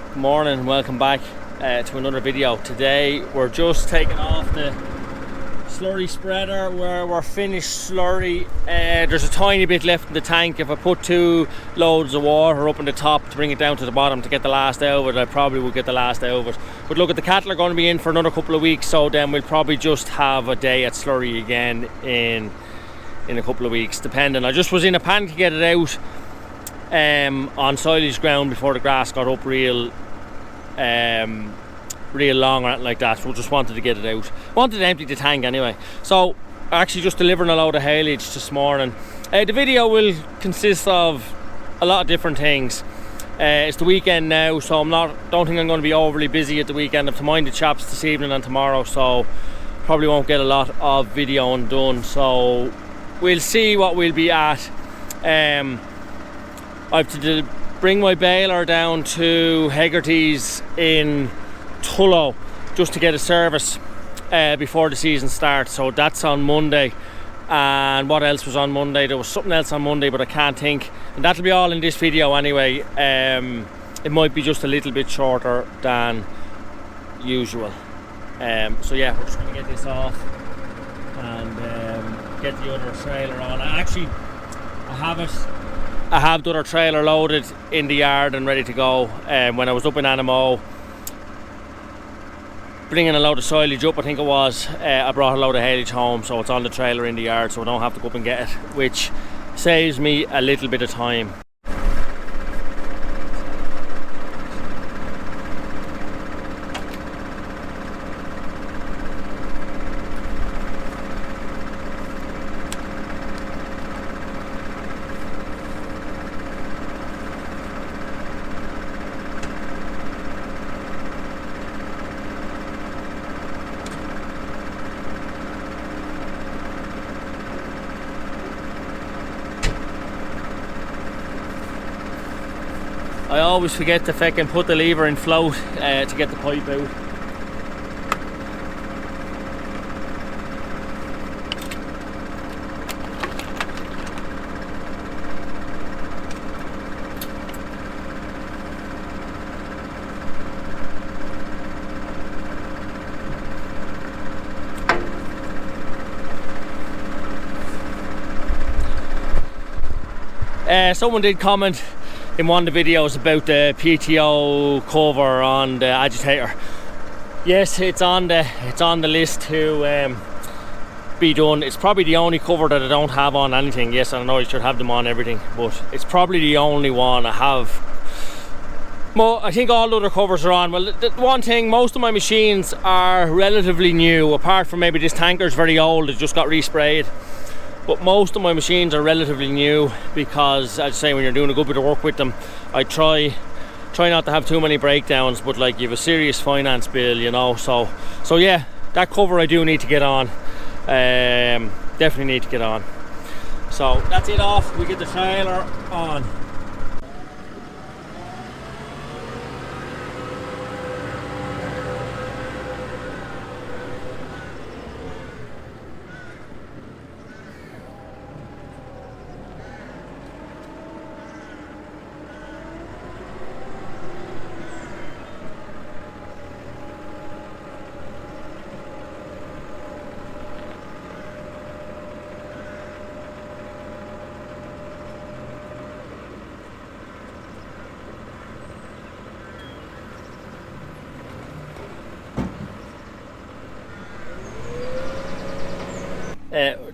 Good morning and welcome back to another video. Today we're just taking off the slurry spreader where we're finished slurry. There's a tiny bit left in the tank. If I put 2 loads of water up in the top to bring it down to the bottom to get the last out of it, I probably will get the last out of it. But look, the cattle are going to be in for another couple of weeks, so then we'll probably just have a day at slurry again in a couple of weeks, depending. I just was in a panic to get it out on silage ground before the grass got up real long or anything like that, so just wanted to get it out. Wanted to empty the tank anyway. So actually just delivering a load of haylage this morning. The video will consist of a lot of different things. It's the weekend now, so don't think I'm going to be overly busy at the weekend. I have to mind the chaps this evening and tomorrow, so probably won't get a lot of video done. So we'll see what we'll be at. I have to bring my baler down to Hegarty's in Tullow just to get a service before the season starts. So that's on Monday. And what else was on Monday? There was something else on Monday, but I can't think. And that'll be all in this video anyway. It might be just a little bit shorter than usual. So yeah, we're just going to get this off and get the other trailer on. I have the other trailer loaded in the yard and ready to go. When I was up in Animo bringing a load of silage up, I think it was, I brought a load of haylage home, so it's on the trailer in the yard, so I don't have to go up and get it, which saves me a little bit of time. I always forget to fucking put the lever in float to get the pipe out. Someone did comment in one of the videos about the PTO cover on the agitator. Yes, it's on the list to be done. It's probably the only cover that I don't have on anything. Yes, I know I should have them on everything, but it's probably the only one I have. Well, I think all the other covers are on. Well, the one thing, most of my machines are relatively new, apart from maybe this tanker's very old, it just got resprayed. But most of my machines are relatively new because, as I say, when you're doing a good bit of work with them, I try not to have too many breakdowns, but like you have a serious finance bill, you know. So yeah, that cover I do need to get on. Definitely need to get on. So that's it off. We get the trailer on.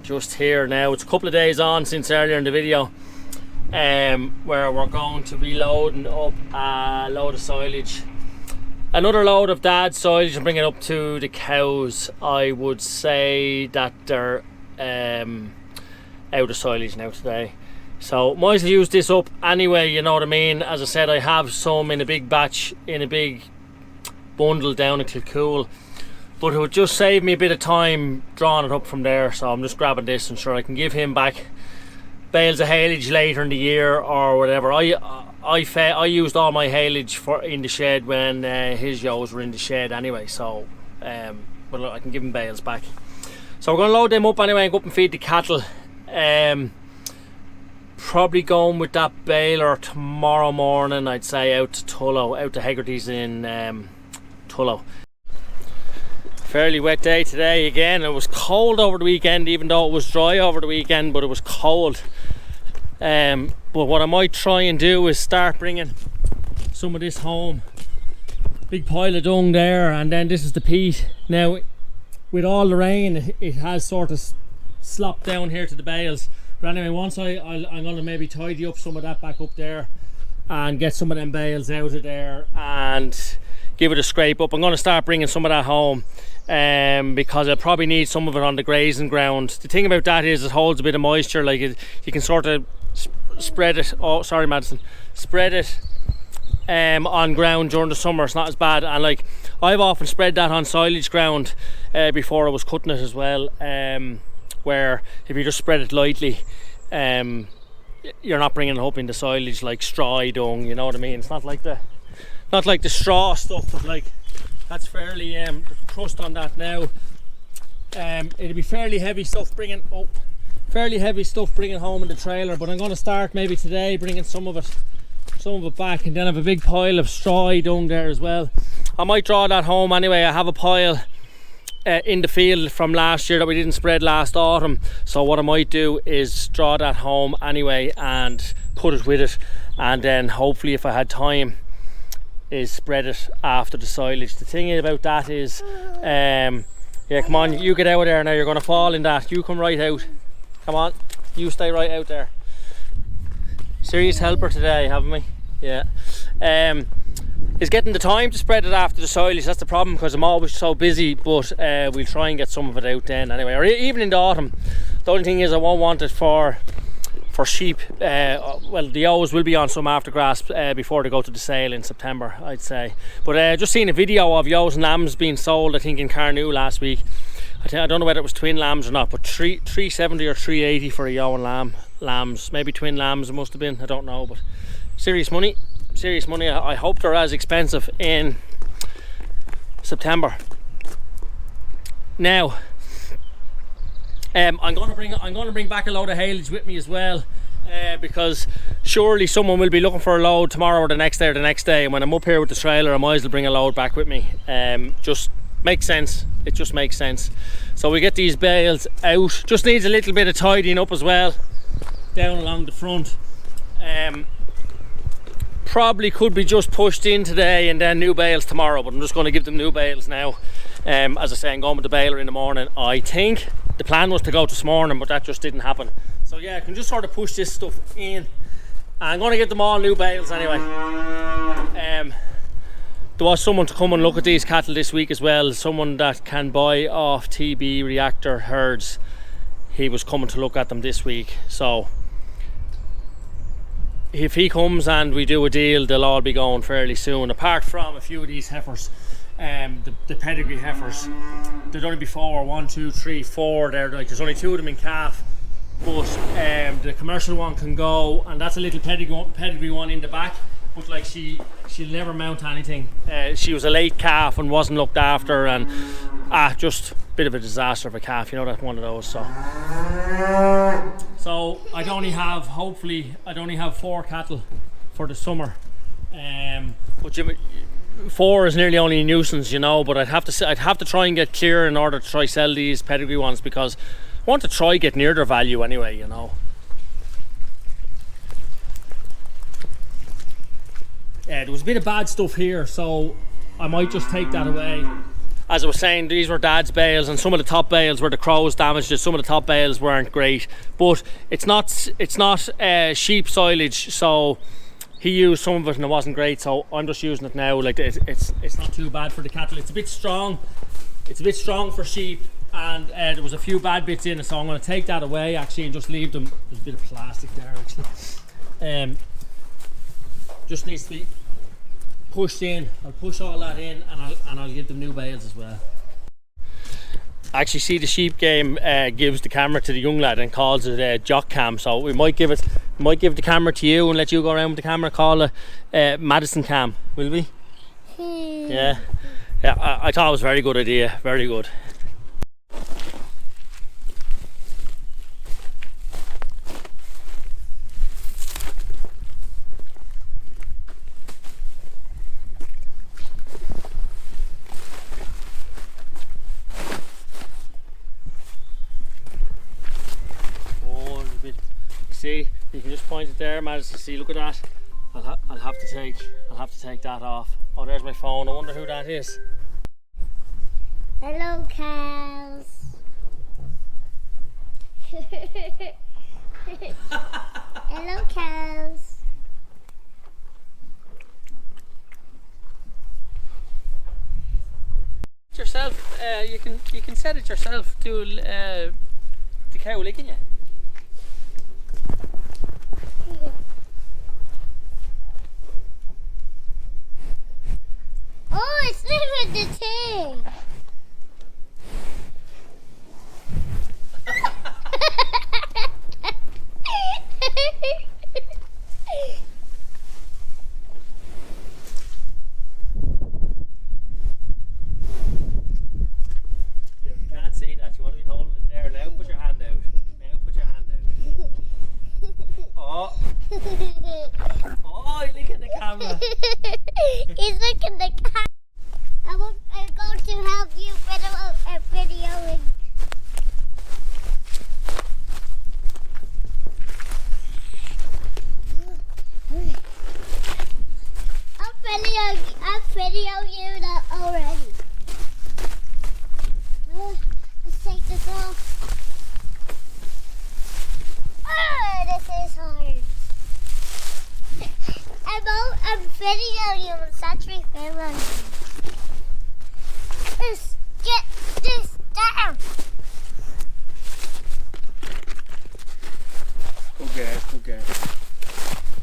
Just here now. It's a couple of days on since earlier in the video, where we're going to be loading up a load of silage, another load of dad's silage, and bring it up to the cows. I would say that they're out of silage now today, so might as well use this up anyway, you know what I mean. As I said, I have some in a big batch, in a big bundle down at Kilcool, but it would just save me a bit of time drawing it up from there, so I'm just grabbing this, and sure, I can give him back bales of haylage later in the year or whatever. I used all my haylage in the shed when his ewes were in the shed anyway, so but look, I can give him bales back. So we're going to load them up anyway and go up and feed the cattle. Probably going with that baler tomorrow morning, I'd say, out to Tullow, out to Hegarty's in Tullow. Fairly wet day today again. It was cold over the weekend, even though it was dry over the weekend, but it was cold. But what I might try and do is start bringing some of this home. Big pile of dung there, and then this is the peat. Now, with all the rain, it has sort of slopped down here to the bales. But anyway, once I'm going to maybe tidy up some of that back up there and get some of them bales out of there and give it a scrape up. I'm going to start bringing some of that home because I'll probably need some of it on the grazing ground. The thing about that is it holds a bit of moisture. Like you can sort of spread it. Oh, sorry, Madison. Spread it on ground during the summer. It's not as bad. And like I've often spread that on silage ground before I was cutting it as well. Where if you just spread it lightly, you're not bringing it up into silage like straw dung, you know what I mean? It's not like the straw stuff, but like that's fairly crust on that now. It'll be fairly heavy stuff bringing home in the trailer, but I'm going to start maybe today bringing some of it back, and then I have a big pile of straw dung there as well. I might draw that home anyway. I have a pile in the field from last year that we didn't spread last autumn, so what I might do is draw that home anyway and put it with it, and then hopefully if I had time is spread it after the silage. The thing about that is yeah, come on, you get out of there now, you're going to fall in that. You come right out, come on, you stay right out there. Serious helper today, haven't we? Yeah. Is getting the time to spread it after the silage. That's the problem, because I'm always so busy, but we'll try and get some of it out then anyway, or even in the autumn. The only thing is I won't want it for sheep. Well, the ewes will be on some aftergrass before they go to the sale in September, I'd say. But just seen a video of ewes and lambs being sold, I think in Carnew last week. I don't know whether it was twin lambs or not, but 370 or 380 for a ewe and lambs. Maybe twin lambs it must have been, I don't know, but serious money. I hope they're as expensive in September. Now, I'm going to bring back a load of haylage with me as well, because surely someone will be looking for a load tomorrow or the next day, and when I'm up here with the trailer, I might as well bring a load back with me. Just makes sense. It just makes sense. So we get these bales out. Just needs a little bit of tidying up as well down along the front. Probably could be just pushed in today and then new bales tomorrow, but I'm just going to give them new bales now. As I say, I'm going with the baler in the morning. I think the plan was to go this morning, but that just didn't happen. So yeah, I can just sort of push this stuff in. I'm going to give them all new bales anyway. There was someone to come and look at these cattle this week as well, someone that can buy off TB reactor herds. He was coming to look at them this week, so if he comes and we do a deal, they'll all be going fairly soon, apart from a few of these heifers, the pedigree heifers. There'd only be 4, 1, 2, 3, 4 there. Like, there's only 2 of them in calf, but the commercial one can go, and that's a little pedigree one in the back, but like she'll never mount anything. She was a late calf and wasn't looked after, and just a bit of a disaster of a calf, you know, that one of those. So I'd only have 4 cattle for the summer, but 4 is nearly only a nuisance, you know. But I'd have to try and get clear in order to try sell these pedigree ones, because I want to try get near their value anyway, you know. There was a bit of bad stuff here, so I might just take that away. As I was saying, these were Dad's bales, and some of the top bales where the crows damaged it. Some of the top bales weren't great, but it's not sheep silage, so he used some of it and it wasn't great. So I'm just using it now. Like it's not too bad for the cattle. It's a bit strong. It's a bit strong for sheep, and there was a few bad bits in it, so I'm going to take that away actually and just leave them. There's a bit of plastic there actually. Just needs to be pushed in. I'll push all that in, and I'll give them new bales as well. I actually see the sheep game gives the camera to the young lad and calls it jock cam, so we might give the camera to you and let you go around with the camera. Call it Madison cam, will we? Yeah, I thought it was a very good idea, very good. pointed there, Majesty. Look at that. I'll have to take that off. Oh, there's my phone. I wonder who that is. Hello, cows. Hello, cows. Yourself, you can set it yourself to the cow licking you. Oh, it's living the thing. You can't see that. You want to be holding it there. Now put your hand out. Now put your hand out. Oh. Oh, you're licking the camera. He's looking the camera. I'm going to help you videoing. I'll video you that already. Let's take this off. Oh, this is hard. I'm videoing you on Saturday Fair. Get this down. Okay.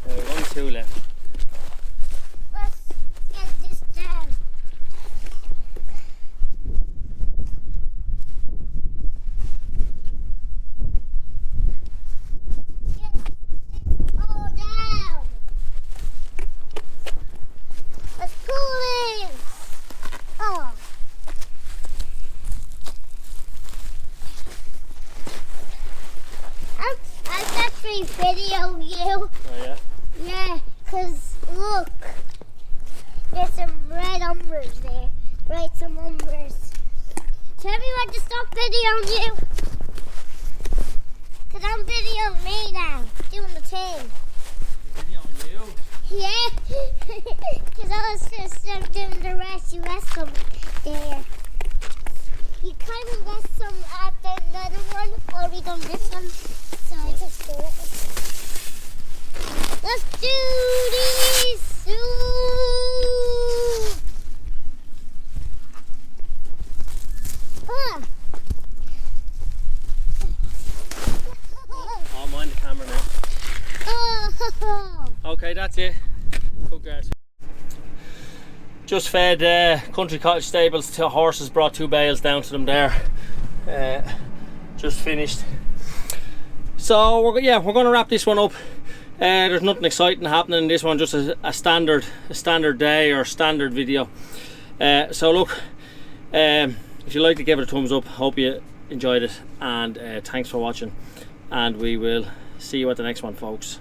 Only two left. Let's get this down. Get this all down. Let's pull in. Oh. I'm actually videoing you. Oh yeah? Yeah, because look, there's some red umbers there. Right, some umbers. Tell me when to stop videoing you. Because I'm videoing me now, doing the thing. You're videoing you? Yeah, because I was just doing the rest. You left some there. You kind of left some at the other one before we done this one. So I just do it. Let's do this! Ooh. Ah. I'll mind the camera now. Oh. Okay, that's it. Good girls. Just fed Country Cottage Stables to horses, brought 2 bales down to them there. Just finished. So we're going to wrap this one up. There's nothing exciting happening in this one, just a standard day or standard video. So look, if you like to give it a thumbs up, hope you enjoyed it, and thanks for watching, and we will see you at the next one, folks.